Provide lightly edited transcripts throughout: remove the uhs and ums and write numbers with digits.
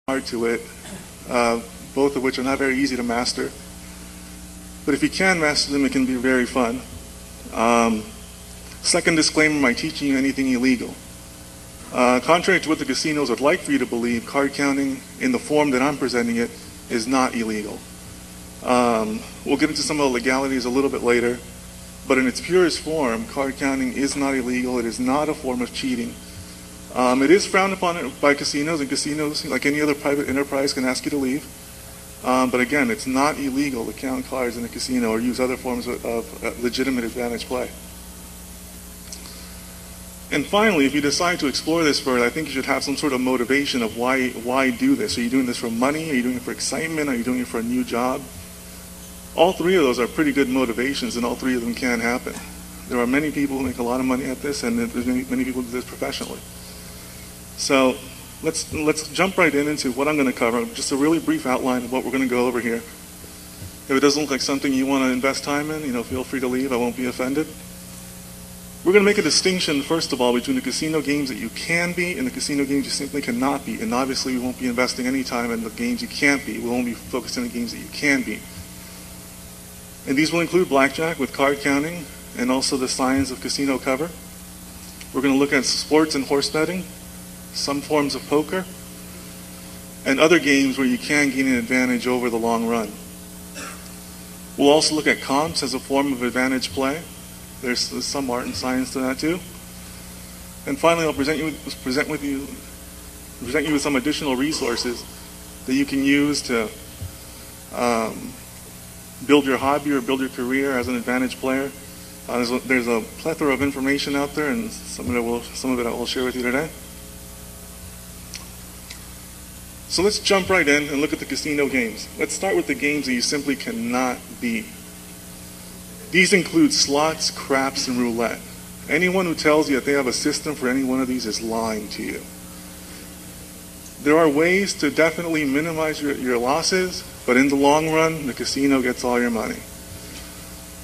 art to it, both of which are not very easy to master. But if you can master them, it can be very fun. Second disclaimer, am I teaching you anything illegal? Contrary to what the casinos would like for you to believe, card counting in the form that I'm presenting it is not illegal. We'll get into some of the legalities a little bit later, but in its purest form, card counting is not illegal. It is not a form of cheating. It is frowned upon by casinos, and casinos, like any other private enterprise, can ask you to leave. But again, it's not illegal to count cards in a casino or use other forms of legitimate advantage play. And finally, if you decide to explore this further, I think you should have some sort of motivation of why do this. Are you doing this for money? Are you doing it for excitement? Are you doing it for a new job? All three of those are pretty good motivations, and all three of them can happen. There are many people who make a lot of money at this, and there's many people who do this professionally. So let's jump right into what I'm going to cover. Just a really brief outline of what we're going to go over here. If it doesn't look like something you want to invest time in, feel free to leave. I won't be offended. We're going to make a distinction, first of all, between the casino games that you can be and the casino games you simply cannot be. And obviously, we won't be investing any time in the games you can't be. We'll only be focusing on the games that you can be. And these will include blackjack with card counting and also the science of casino cover. We're going to look at sports and horse betting, some forms of poker, and other games where you can gain an advantage over the long run. We'll also look at comps as a form of advantage play. There's some art and science to that too. And finally, I'll present you with some additional resources that you can use to build your hobby or build your career as an advantage player. There's a plethora of information out there, and some of it I will share with you today. So let's jump right in and look at the casino games. Let's start with the games that you simply cannot beat. These include slots, craps, and roulette. Anyone who tells you that they have a system for any one of these is lying to you. There are ways to definitely minimize your losses, but in the long run, the casino gets all your money.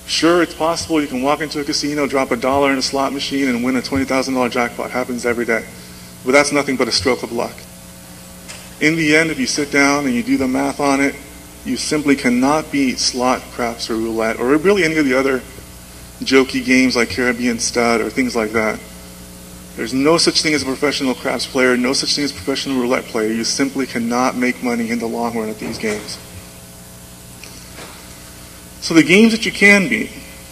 Sure, it's possible you can walk into a casino, drop $1 in a slot machine, and win a $20,000 jackpot. Happens every day. But that's nothing but a stroke of luck. In the end, if you sit down and you do the math on it, you simply cannot beat slot, craps, or roulette, or really any of the other jokey games like Caribbean Stud or things like that. There's no such thing as a professional craps player, no such thing as a professional roulette player. You simply cannot make money in the long run at these games. So the games that you can beat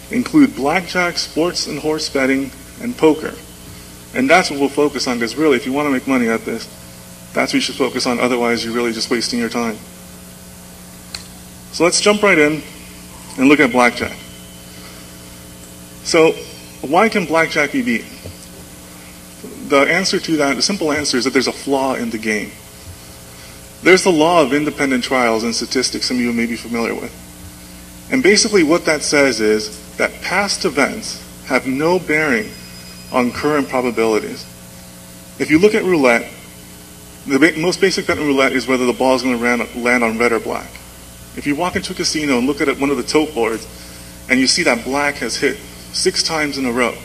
include blackjack, sports and horse betting, and poker. And that's what we'll focus on, because really, if you want to make money at this, that's what you should focus on. Otherwise, you're really just wasting your time. So let's jump right in and look at blackjack. So why can blackjack be beat? The answer to that, the simple answer is that there's a flaw in the game. There's the law of independent trials and statistics some of you may be familiar with. And basically what that says is that past events have no bearing on current probabilities. If you look at roulette, the most basic bet in roulette is whether the ball is going to land on red or black. If you walk into a casino and look at one of the tote boards and you see that black has hit 6 times in a row,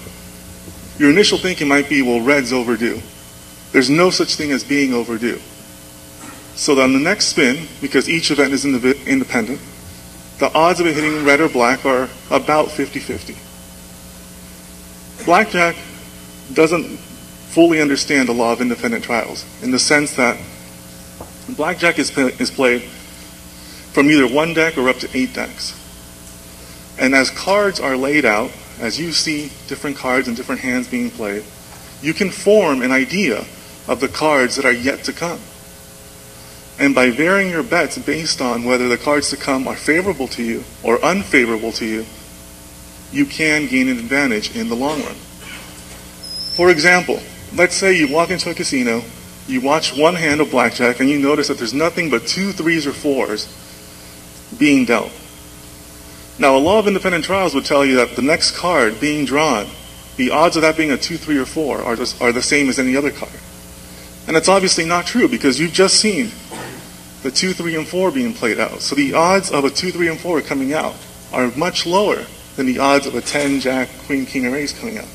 your initial thinking might be, well, red's overdue. There's no such thing as being overdue. So on the next spin, because each event is independent, the odds of it hitting red or black are about 50-50. Blackjack doesn't fully understand the law of independent trials, in the sense that blackjack is played from either 1 deck or up to 8 decks. And as cards are laid out, as you see different cards and different hands being played, you can form an idea of the cards that are yet to come. And by varying your bets based on whether the cards to come are favorable to you or unfavorable to you, you can gain an advantage in the long run. For example, let's say you walk into a casino, you watch one hand of blackjack, and you notice that there's nothing but 2 3s or 4s being dealt. Now, a law of independent trials would tell you that the next card being drawn, the odds of that being a 2, 3, or 4 are the same as any other card. And that's obviously not true, because you've just seen the 2, 3, and 4 being played out. So the odds of a 2, 3, and 4 coming out are much lower than the odds of a 10, Jack, Queen, King, or Ace coming out.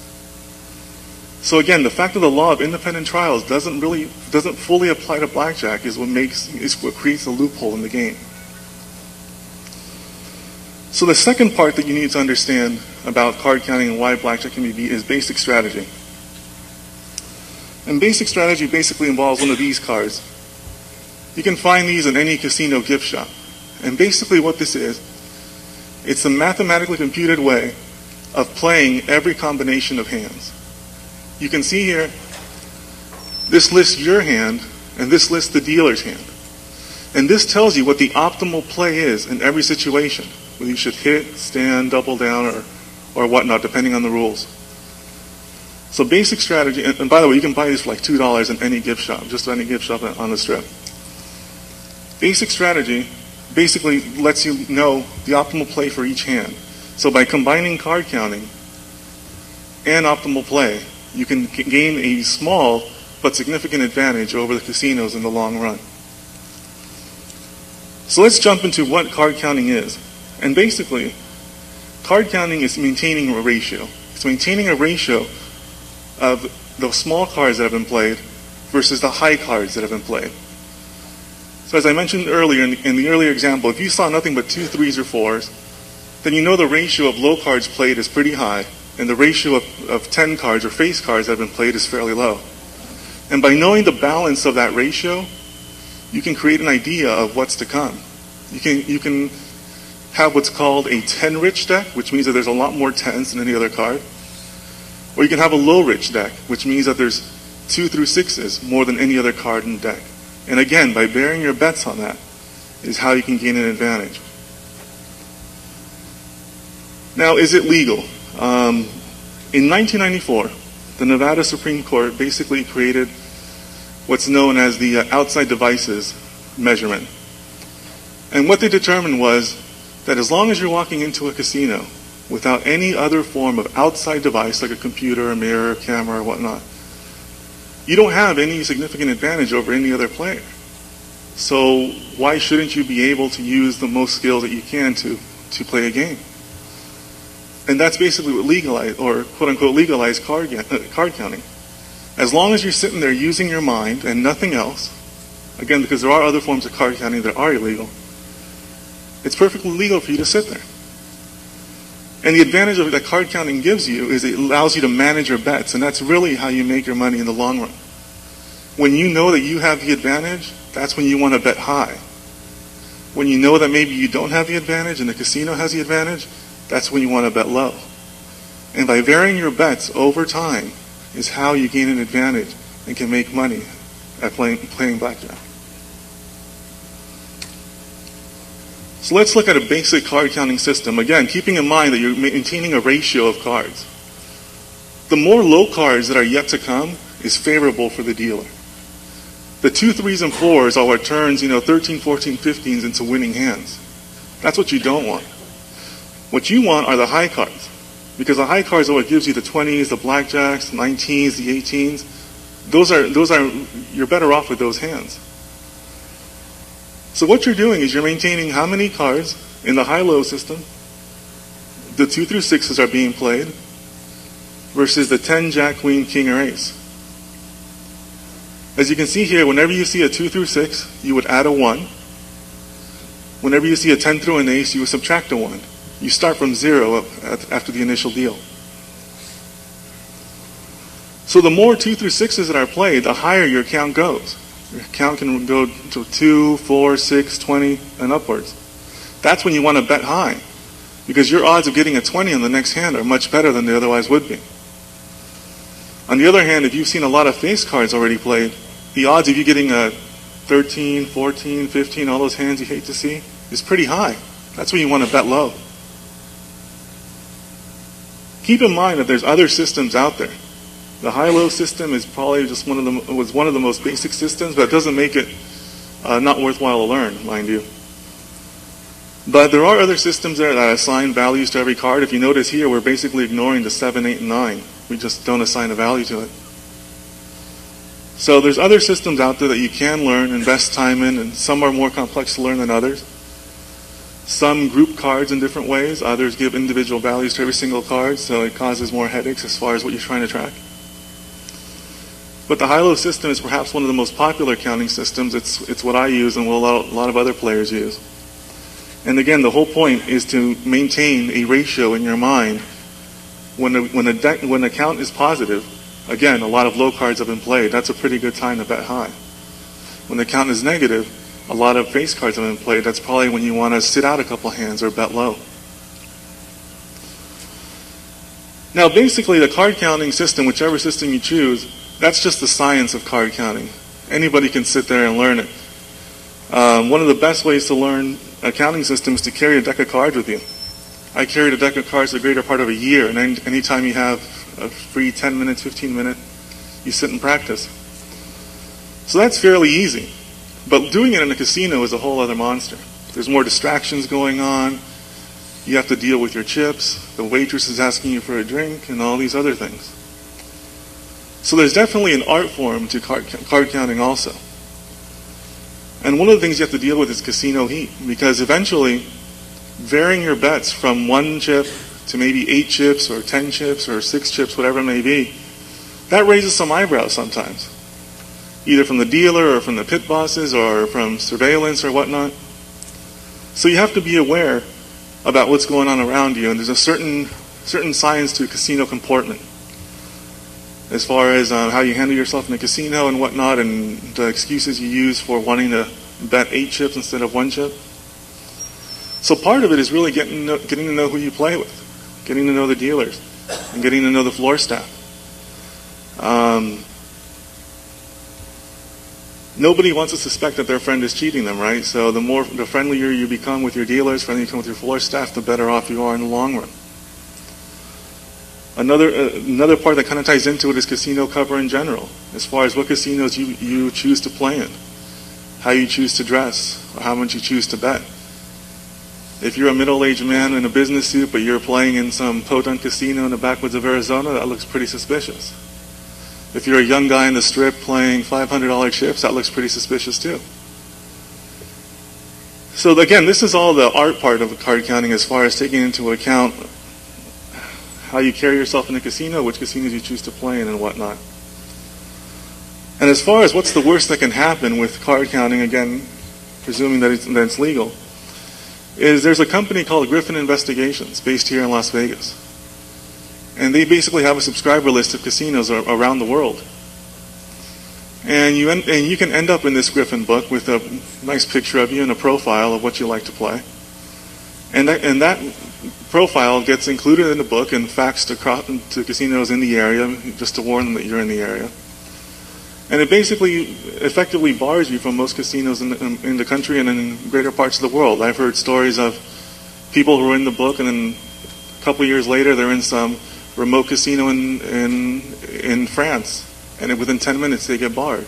So again, the fact that the law of independent trials doesn't fully apply to blackjack is what creates a loophole in the game. So the second part that you need to understand about card counting and why blackjack can be beat is basic strategy. And basic strategy basically involves one of these cards. You can find these in any casino gift shop. And basically what this is, it's a mathematically computed way of playing every combination of hands. You can see here, this lists your hand, and this lists the dealer's hand. And this tells you what the optimal play is in every situation, whether you should hit, stand, double down, or whatnot, depending on the rules. So basic strategy, and by the way, you can buy these for like $2 in any gift shop, just any gift shop on the strip. Basic strategy basically lets you know the optimal play for each hand. So by combining card counting and optimal play, you can gain a small but significant advantage over the casinos in the long run. So let's jump into what card counting is. And basically, card counting is maintaining a ratio. It's maintaining a ratio of the small cards that have been played versus the high cards that have been played. So as I mentioned earlier in the earlier example, if you saw nothing but 2 3s or 4s, then you know the ratio of low cards played is pretty high, and the ratio of 10 cards or face cards that have been played is fairly low. And by knowing the balance of that ratio, you can create an idea of what's to come. You can have what's called a 10-rich deck, which means that there's a lot more 10s than any other card. Or you can have a low-rich deck, which means that there's 2 through 6s more than any other card in the deck. And again, by bearing your bets on that is how you can gain an advantage. Now, is it legal? In 1994, the Nevada Supreme Court basically created what's known as the outside devices measurement. And what they determined was that as long as you're walking into a casino without any other form of outside device, like a computer, a mirror, a camera, or whatnot, you don't have any significant advantage over any other player. So why shouldn't you be able to use the most skills that you can to play a game? And that's basically what legalized, or quote-unquote legalized card counting. As long as you're sitting there using your mind and nothing else, again, because there are other forms of card counting that are illegal, it's perfectly legal for you to sit there. And the advantage of that card counting gives you is it allows you to manage your bets, and that's really how you make your money in the long run. When you know that you have the advantage, that's when you want to bet high. When you know that maybe you don't have the advantage and the casino has the advantage, that's when you want to bet low. And by varying your bets over time is how you gain an advantage and can make money at playing blackjack. So let's look at a basic card counting system. Again, keeping in mind that you're maintaining a ratio of cards. The more low cards that are yet to come is favorable for the dealer. The 2 3s and 4s are what turns 13, 14, 15s into winning hands. That's what you don't want. What you want are the high cards, because the high cards are what gives you the 20s, the blackjacks, the 19s, the 18s. You're better off with those hands. So what you're doing is you're maintaining how many cards in the high-low system the 2 through 6s are being played versus the 10, Jack, Queen, King, or Ace. As you can see here, whenever you see a 2 through 6, you would add a 1. Whenever you see a 10 through an Ace, you would subtract a 1. You start from 0 after the initial deal. So the more 2 through 6s that are played, the higher your count goes. Your count can go to 2, 4, 6, 20, and upwards. That's when you want to bet high, because your odds of getting a 20 on the next hand are much better than they otherwise would be. On the other hand, if you've seen a lot of face cards already played, the odds of you getting a 13, 14, 15, all those hands you hate to see, is pretty high. That's when you want to bet low. Keep in mind that there's other systems out there. The high-low system is probably just one of the most basic systems, but it doesn't make it not worthwhile to learn, mind you. But there are other systems there that assign values to every card. If you notice here, we're basically ignoring the 7, 8, and 9. We just don't assign a value to it. So there's other systems out there that you can learn, invest time in, and some are more complex to learn than others. Some group cards in different ways. Others give individual values to every single card, so it causes more headaches as far as what you're trying to track. But the high-low system is perhaps one of the most popular counting systems. It's what I use and what a lot of other players use. And again, the whole point is to maintain a ratio in your mind. When a count is positive, again, a lot of low cards have been played. That's a pretty good time to bet high. When the count is negative, a lot of face cards have been played. That's probably when you want to sit out a couple hands or bet low. Now, basically, the card counting system, whichever system you choose, that's just the science of card counting. Anybody can sit there and learn it. One of the best ways to learn a counting system is to carry a deck of cards with you. I carried a deck of cards the greater part of a year, and anytime you have a free 10 minutes, 15 minutes, you sit and practice. So that's fairly easy. But doing it in a casino is a whole other monster. There's more distractions going on. You have to deal with your chips. The waitress is asking you for a drink and all these other things. So there's definitely an art form to card counting also. And one of the things you have to deal with is casino heat, because eventually varying your bets from 1 chip to maybe 8 chips or 10 chips or 6 chips, whatever it may be, that raises some eyebrows sometimes. Either from the dealer or from the pit bosses or from surveillance or whatnot. So you have to be aware about what's going on around you, and there's a certain science to casino comportment as far as how you handle yourself in a casino and whatnot, and the excuses you use for wanting to bet 8 chips instead of 1 chip. So part of it is really getting to know who you play with, getting to know the dealers, and getting to know the floor staff. Nobody wants to suspect that their friend is cheating them, right? So the friendlier you become with your dealers, friendlier you become with your floor staff, the better off you are in the long run. Another part that kind of ties into it is casino cover in general, as far as what casinos you choose to play in, how you choose to dress, or how much you choose to bet. If you're a middle-aged man in a business suit, but you're playing in some podunk casino in the backwoods of Arizona, that looks pretty suspicious. If you're a young guy in the strip playing $500 chips, that looks pretty suspicious too. So again, this is all the art part of card counting, as far as taking into account how you carry yourself in a casino, which casinos you choose to play in, and whatnot. And as far as what's the worst that can happen with card counting, again, presuming that it's legal, is there's a company called Griffin Investigations based here in Las Vegas. And they basically have a subscriber list of casinos around the world. And you can end up in this Griffin book with a nice picture of you and a profile of what you like to play. And that profile gets included in the book and faxed to casinos in the area, just to warn them that you're in the area. And it basically effectively bars you from most casinos in the country and in greater parts of the world. I've heard stories of people who are in the book, and then a couple of years later they're in some remote casino in France, and within 10 minutes they get barred,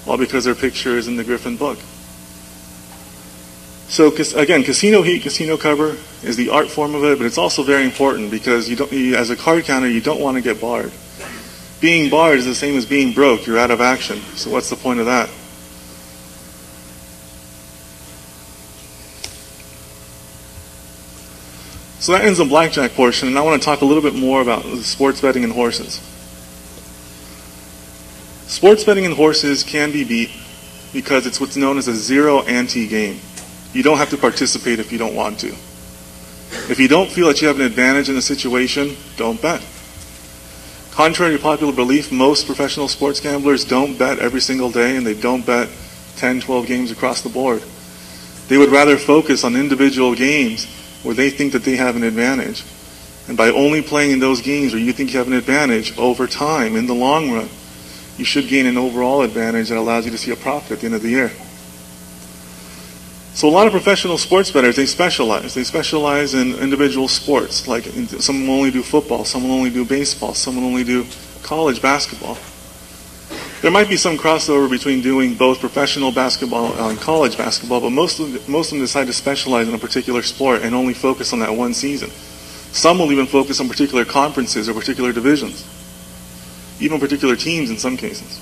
all because their picture is in the Griffin book. So again, casino heat, casino cover is the art form of it, but it's also very important because as a card counter, you don't want to get barred. Being barred is the same as being broke. You're out of action. So what's the point of that? So that ends the blackjack portion, and I want to talk a little bit more about sports betting and horses. Sports betting and horses can be beat because it's what's known as a zero ante game. You don't have to participate if you don't want to. If you don't feel that you have an advantage in the situation, don't bet. Contrary to popular belief, most professional sports gamblers don't bet every single day, and they don't bet 10, 12 games across the board. They would rather focus on individual games where they think that they have an advantage. And by only playing in those games where you think you have an advantage, over time, in the long run, you should gain an overall advantage that allows you to see a profit at the end of the year. So a lot of professional sports bettors, they specialize. They specialize in individual sports. Like some will only do football, some will only do baseball, some will only do college basketball. There might be some crossover between doing both professional basketball and college basketball, but most of them decide to specialize in a particular sport and only focus on that one season. Some will even focus on particular conferences or particular divisions, even particular teams in some cases.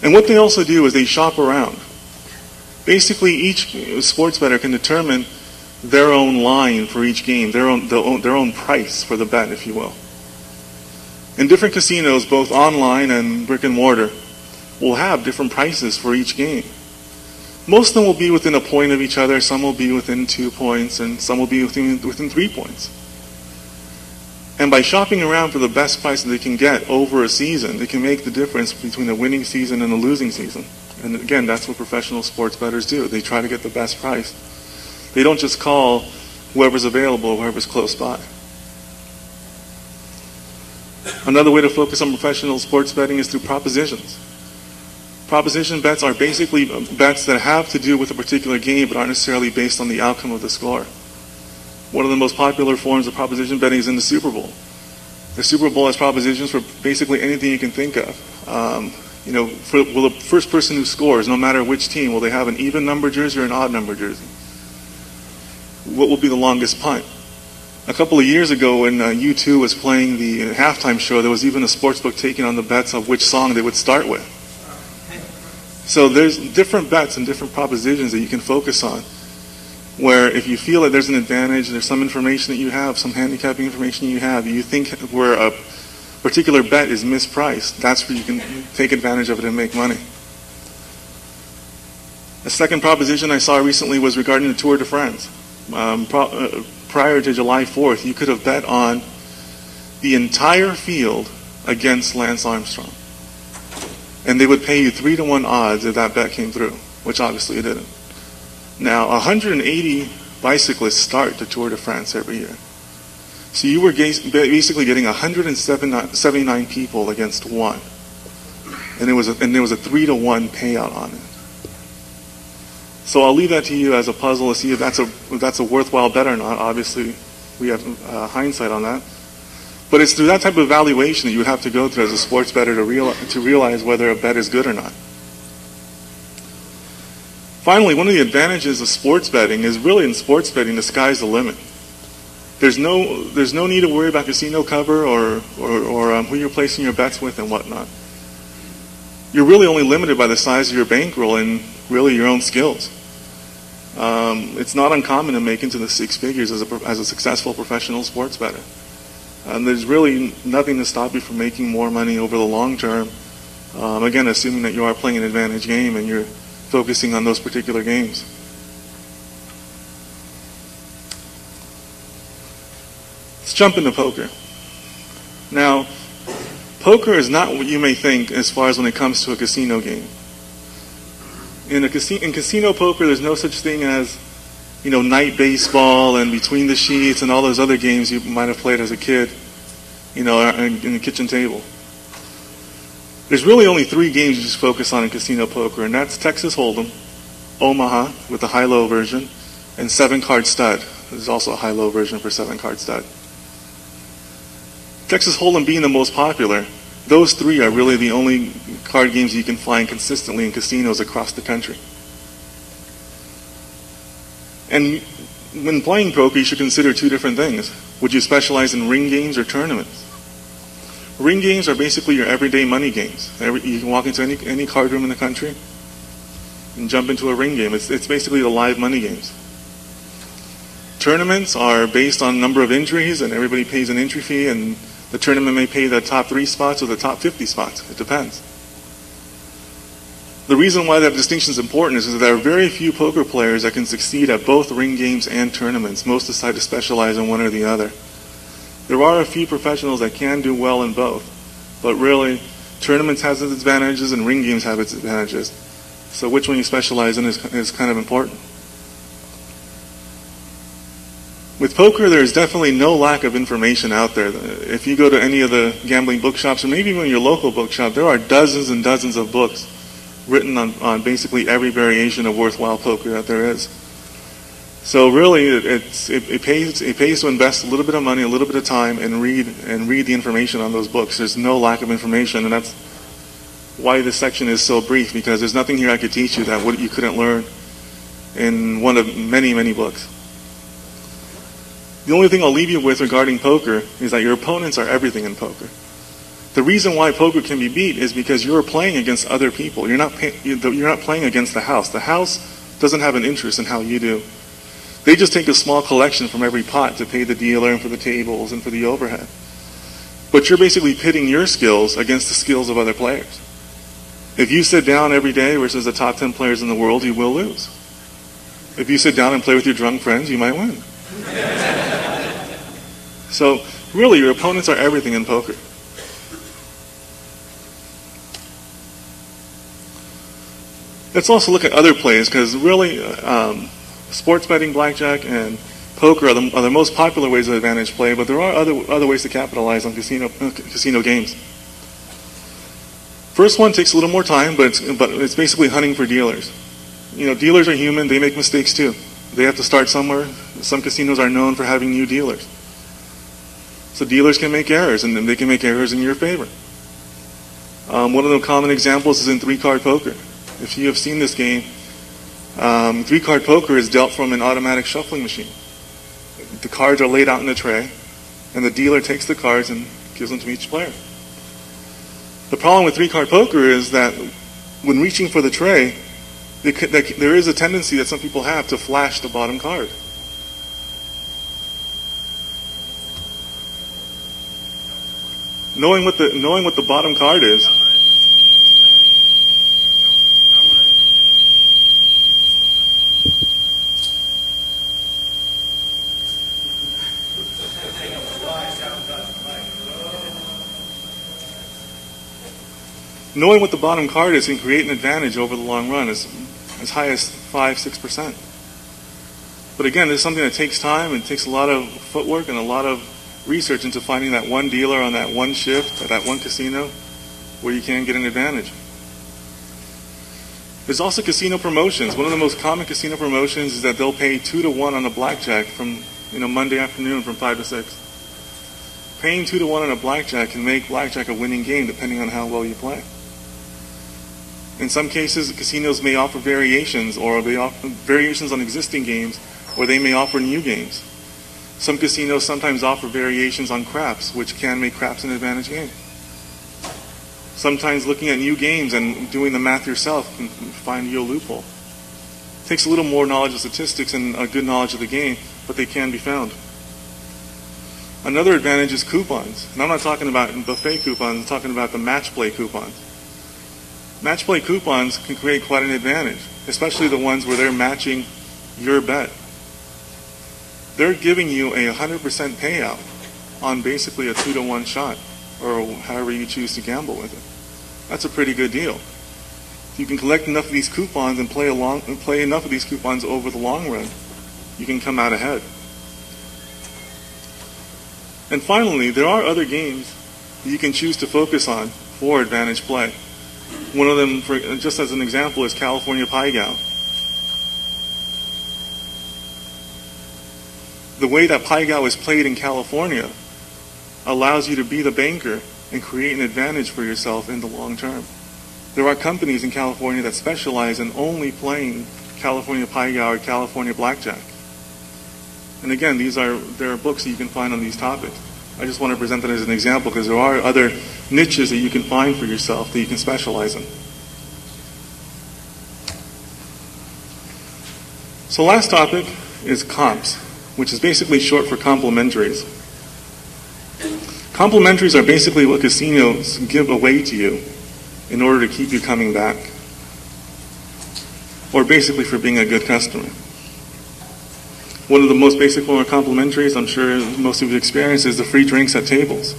And what they also do is they shop around. Basically, each sports bettor can determine their own line for each game, their own price for the bet, if you will. And different casinos, both online and brick and mortar, will have different prices for each game. Most of them will be within a point of each other, some will be within 2 points, and some will be within 3 points. And by shopping around for the best price that they can get over a season, they can make the difference between a winning season and a losing season. And again, that's what professional sports bettors do. They try to get the best price. They don't just call whoever's available, whoever's close by. Another way to focus on professional sports betting is through propositions. Proposition bets are basically bets that have to do with a particular game but aren't necessarily based on the outcome of the score. One of the most popular forms of proposition betting is in the Super Bowl. The Super Bowl has propositions for basically anything you can think of. Will the first person who scores, no matter which team, will they have an even number jersey or an odd number jersey? What will be the longest punt? A couple of years ago when U2 was playing the halftime show, there was even a sportsbook taking on the bets of which song they would start with. So there's different bets and different propositions that you can focus on, where if you feel that there's an advantage, there's some information that you have, some handicapping information you have, you think where a particular bet is mispriced, that's where you can take advantage of it and make money. A second proposition I saw recently was regarding the Tour de France. Prior to July 4th, you could have bet on the entire field against Lance Armstrong. And they would pay you 3-to-1 odds if that bet came through, which obviously it didn't. Now, 180 bicyclists start the Tour de France every year. So you were basically getting 179 people against one. And there was a 3-to-1 payout on it. So I'll leave that to you as a puzzle to see if that's a worthwhile bet or not. Obviously, we have hindsight on that. But it's through that type of evaluation that you would have to go through as a sports bettor to realize whether a bet is good or not. Finally, one of the advantages of sports betting is really in sports betting, the sky's the limit. There's no need to worry about casino cover or who you're placing your bets with and whatnot. You're really only limited by the size of your bankroll and really your own skills. It's not uncommon to make into the 6 figures as a successful professional sports bettor. There's really nothing to stop you from making more money over the long term. Again, assuming that you are playing an advantage game and you're focusing on those particular games. Let's jump into poker. Now, poker is not what you may think as far as when it comes to a casino game. In casino poker, there's no such thing as, night baseball and between the sheets and all those other games you might have played as a kid, in the kitchen table. There's really only 3 games you just focus on in casino poker, and that's Texas Hold'em, Omaha with the high-low version, and 7-card stud. There's also a high-low version for 7-card stud. Texas Hold'em being the most popular, those 3 are really the only card games you can find consistently in casinos across the country. And when playing poker, you should consider 2 different things. Would you specialize in ring games or tournaments? Ring games are basically your everyday money games. You can walk into any card room in the country and jump into a ring game. It's basically the live money games. Tournaments are based on number of entries, and everybody pays an entry fee, and the tournament may pay the top 3 spots or the top 50 spots. It depends. The reason why that distinction is important is that there are very few poker players that can succeed at both ring games and tournaments. Most decide to specialize in one or the other. There are a few professionals that can do well in both, but really, tournaments has its advantages and ring games have its advantages. So which one you specialize in is kind of important. With poker, there's definitely no lack of information out there. If you go to any of the gambling bookshops, or maybe even your local bookshop, there are dozens and dozens of books written on basically every variation of worthwhile poker that there is. So really, it pays to invest a little bit of money, a little bit of time, and read the information on those books. There's no lack of information, and that's why this section is so brief, because there's nothing here I could teach you that you couldn't learn in one of many, many books. The only thing I'll leave you with regarding poker is that your opponents are everything in poker. The reason why poker can be beat is because you're playing against other people. You're not playing against the house. The house doesn't have an interest in how you do. They just take a small collection from every pot to pay the dealer and for the tables and for the overhead. But you're basically pitting your skills against the skills of other players. If you sit down every day versus the top 10 players in the world, you will lose. If you sit down and play with your drunk friends, you might win. So really, your opponents are everything in poker. Let's also look at other plays, because really, sports betting, blackjack, and poker are the most popular ways of advantage play, but there are other ways to capitalize on casino games. First one takes a little more time, but it's basically hunting for dealers. You know, dealers are human, they make mistakes too. They have to start somewhere. Some casinos are known for having new dealers. So dealers can make errors, and then they can make errors in your favor. One of the common examples is in three-card poker. If you have seen this game, three-card poker is dealt from an automatic shuffling machine. The cards are laid out in a tray, and the dealer takes the cards and gives them to each player. The problem with three-card poker is that when reaching for the tray, there is a tendency that some people have to flash the bottom card. Knowing what the bottom card is, can create an advantage over the long run, as high as 5–6%. But again, this is something that takes time and takes a lot of footwork and a lot of research into finding that one dealer on that one shift at that one casino where you can get an advantage. There's also casino promotions. One of the most common casino promotions is that they'll pay 2-to-1 on a blackjack from Monday afternoon from 5 to 6. Paying 2-to-1 on a blackjack can make blackjack a winning game depending on how well you play. In some cases, casinos may offer variations, or they offer variations on existing games, or they may offer new games. Some casinos sometimes offer variations on craps, which can make craps an advantage game. Sometimes looking at new games and doing the math yourself can find you a loophole. It takes a little more knowledge of statistics and a good knowledge of the game, but they can be found. Another advantage is coupons. And I'm not talking about buffet coupons, I'm talking about the match play coupons. Match play coupons can create quite an advantage, especially the ones where they're matching your bet. They're giving you a 100% payout on basically a 2-to-1 shot, or however you choose to gamble with it. That's a pretty good deal. If you can collect enough of these coupons and play enough of these coupons over the long run, you can come out ahead. And finally, there are other games that you can choose to focus on for advantage play. One of them, just as an example, is California Pai Gow. The way that Pai Gow is played in California allows you to be the banker and create an advantage for yourself in the long term. There are companies in California that specialize in only playing California Pai Gow or California Blackjack. And again, there are books that you can find on these topics. I just want to present that as an example because there are other niches that you can find for yourself that you can specialize in. So last topic is comps, which is basically short for complementaries. Complementaries are basically what casinos give away to you in order to keep you coming back, or basically for being a good customer. One of the most basic form of complementaries, I'm sure most of you experienced, is the free drinks at tables.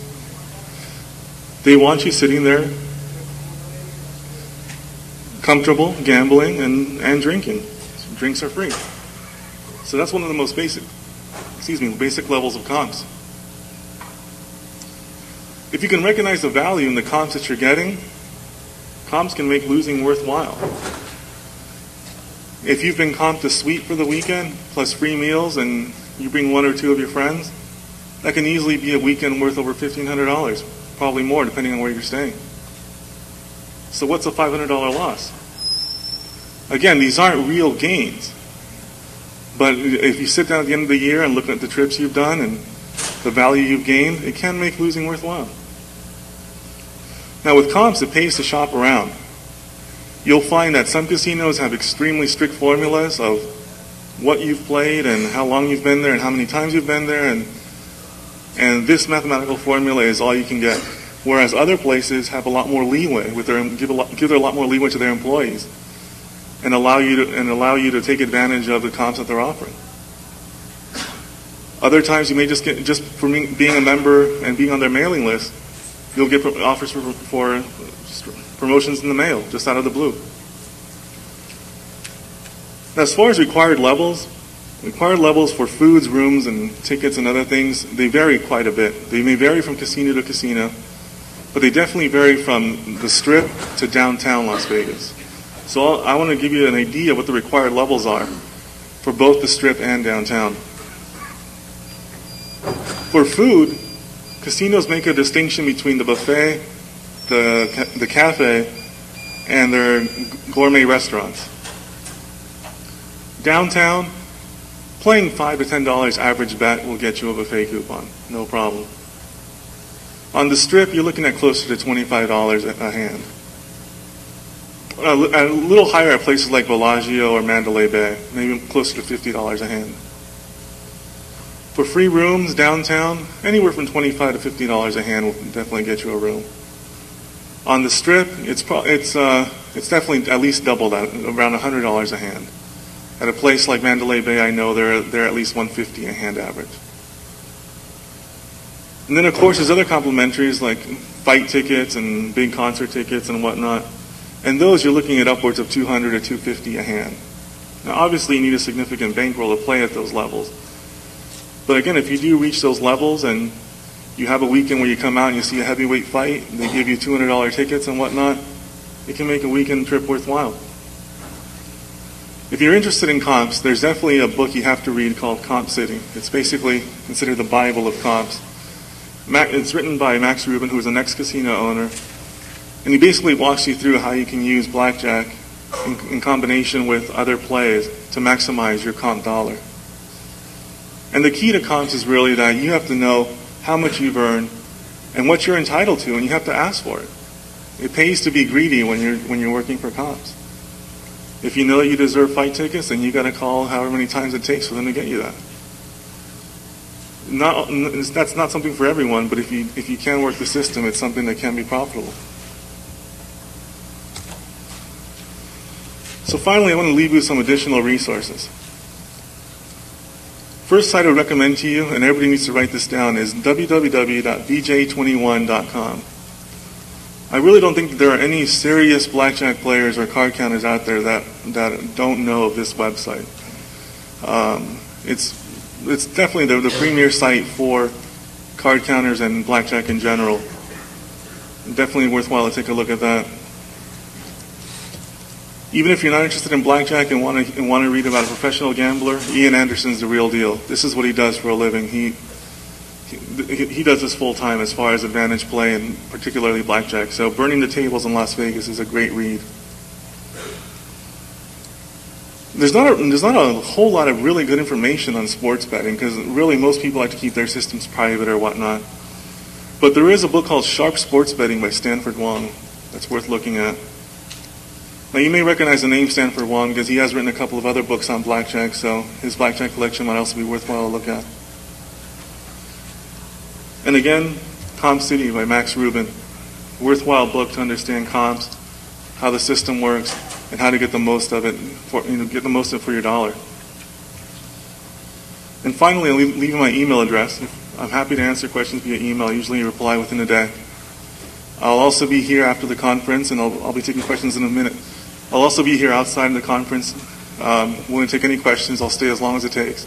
They want you sitting there, comfortable, gambling, and drinking. So drinks are free. So that's one of the most basic levels of comps. If you can recognize the value in the comps that you're getting, comps can make losing worthwhile. If you've been comped a suite for the weekend, plus free meals, and you bring one or two of your friends, that can easily be a weekend worth over $1,500, probably more depending on where you're staying. So what's a $500 loss? Again, these aren't real gains. But if you sit down at the end of the year and look at the trips you've done and the value you've gained, it can make losing worthwhile. Now with comps, it pays to shop around. You'll find that some casinos have extremely strict formulas of what you've played and how long you've been there and how many times you've been there, and And this mathematical formula is all you can get. Whereas other places have a lot more leeway with give a lot more leeway to their employees, and allow you to take advantage of the comps that they're offering. Other times you may just get, just for being a member and being on their mailing list, you'll get offers for promotions in the mail just out of the blue. Now, as far as required levels for foods, rooms, and tickets and other things, they vary quite a bit. They may vary from casino to casino, but they definitely vary from the Strip to downtown Las Vegas. So I want to give you an idea of what the required levels are for both the Strip and downtown. For food, casinos make a distinction between the buffet, the cafe, and their gourmet restaurants. Downtown, playing $5 to $10 average bet will get you a buffet coupon, no problem. On the Strip, you're looking at closer to $25 a hand. A little higher at places like Bellagio or Mandalay Bay, maybe closer to $50 a hand. For free rooms downtown, anywhere from $25 to $50 a hand will definitely get you a room. On the Strip, it's definitely at least double that, around $100 a hand. At a place like Mandalay Bay, I know they're at least $150 a hand average. And then, of course, there's other complimentaries like fight tickets and big concert tickets and whatnot. And those you're looking at upwards of $200 to $250 a hand. Now, obviously, you need a significant bankroll to play at those levels. But again, if you do reach those levels and you have a weekend where you come out and you see a heavyweight fight, and they give you $200 tickets and whatnot, it can make a weekend trip worthwhile. If you're interested in comps, there's definitely a book you have to read called Comp City. It's basically considered the Bible of comps. It's written by Max Rubin, who is an ex-casino owner, and he basically walks you through how you can use blackjack in combination with other plays to maximize your comp dollar. And the key to comps is really that you have to know how much you've earned and what you're entitled to, and you have to ask for it. It pays to be greedy when you're working for comps. If you know that you deserve fight tickets, then you got to call however many times it takes for them to get you that. That's not something for everyone, but if you can work the system, it's something that can be profitable. So finally, I want to leave you with some additional resources. First site I would recommend to you, and everybody needs to write this down, is www.bj21.com. I really don't think that there are any serious blackjack players or card counters out there that don't know of this website. It's definitely the premier site for card counters and blackjack in general. Definitely worthwhile to take a look at that. Even if you're not interested in blackjack and want to read about a professional gambler, Ian Anderson's the real deal. This is what he does for a living. He does this full time as far as advantage play and particularly blackjack. So Burning the Tables in Las Vegas is a great read. There's not a whole lot of really good information on sports betting because really most people like to keep their systems private or whatnot. But there is a book called Sharp Sports Betting by Stanford Wong that's worth looking at. Now you may recognize the name Stanford Wong because he has written a couple of other books on blackjack, so his blackjack collection might also be worthwhile to look at. And again, Comp City by Max Rubin. Worthwhile book to understand comps, how the system works, and how to get the most of it get the most of it for your dollar. And finally, I'll leave you my email address. I'm happy to answer questions via email. I usually reply within a day. I'll also be here after the conference, and I'll be taking questions in a minute. I'll also be here outside of the conference. Willing to take any questions. I'll stay as long as it takes.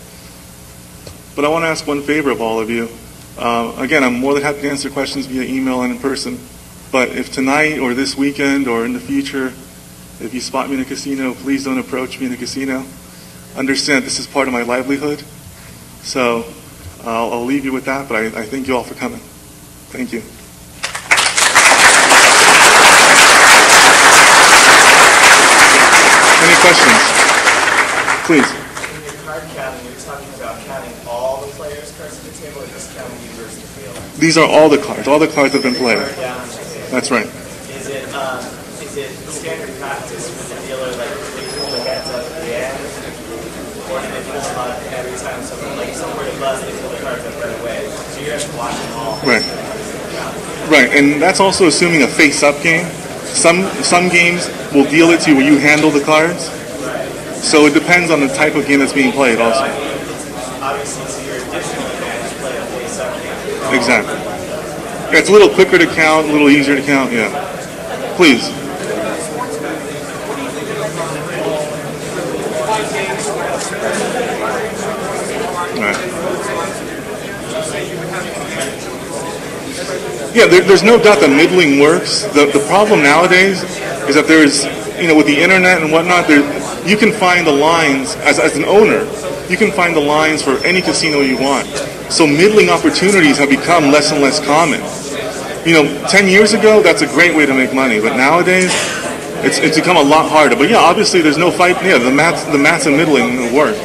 But I want to ask one favor of all of you. Again, I'm more than happy to answer questions via email and in person. But if tonight or this weekend or in the future, if you spot me in a casino, please don't approach me in a casino. Understand this is part of my livelihood. So I'll leave you with that, but I thank you all for coming. Thank you. Any questions? Please. In your card counting, you're talking about counting all the players' cards at the table or just counting you versus the field? These are all the cards. All the cards have been played. That's right. Is it standard practice for the dealer, like they pull the hands up at the end? Or do they pull them up every time someone, like somewhere to buzz, they pull the cards up right away? So you're going to block them all. Right. Right, and that's also assuming a face-up game. Some games will deal it to you where you handle the cards. So it depends on the type of game that's being played also. Obviously, to your additional advantage, play a face-up game. Exactly. Yeah, it's a little quicker to count, a little easier to count, yeah. Please. Yeah, there's no doubt that middling works. The problem nowadays is that there's, with the internet and whatnot, you can find the lines, as an owner, you can find the lines for any casino you want. So middling opportunities have become less and less common. 10 years ago, that's a great way to make money, but nowadays, it's become a lot harder. But yeah, obviously there's no fight. Yeah, the maths and middling work.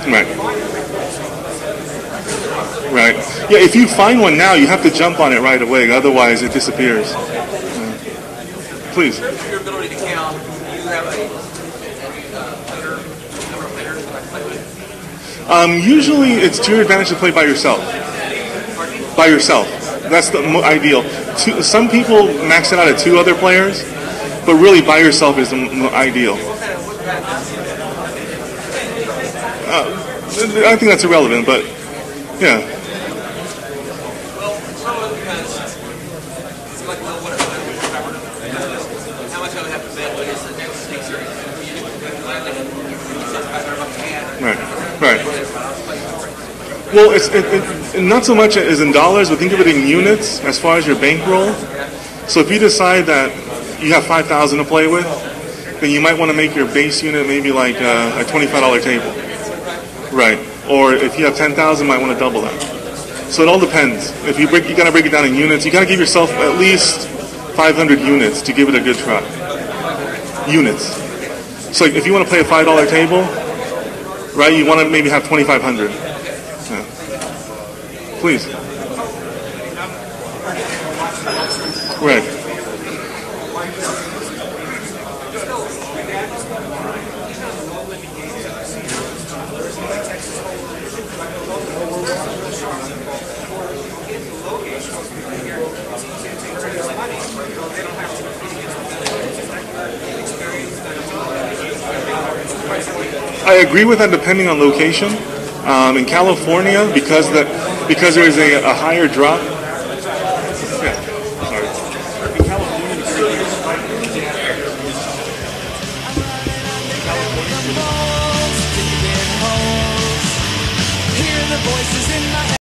Right. Right. Yeah, if you find one now, you have to jump on it right away. Otherwise, it disappears. Please. In terms of your ability to count, do you have a number of players that I play with? Usually, it's to your advantage to play by yourself. By yourself. That's the ideal. Some people max it out at 2 other players, but really by yourself is the ideal. I think that's irrelevant, but yeah. Well, some of it because it's like, well, what how much I would have to bet, but it's the next stakes are Right. Well, it's not so much as in dollars, but think of it in units as far as your bankroll. So if you decide that you have $5,000 to play with, then you might want to make your base unit maybe like a $25 table. Right. Or if you have 10,000, you might want to double that. So it all depends. If you got to break it down in units. You got to give yourself at least 500 units to give it a good try. Units. So if you want to play a $5 table, right, you want to maybe have 2,500. Yeah. Please. Right. I agree with that depending on location. In California, because there is a higher drop. Yeah, sorry. In California, Hear the voices in my head.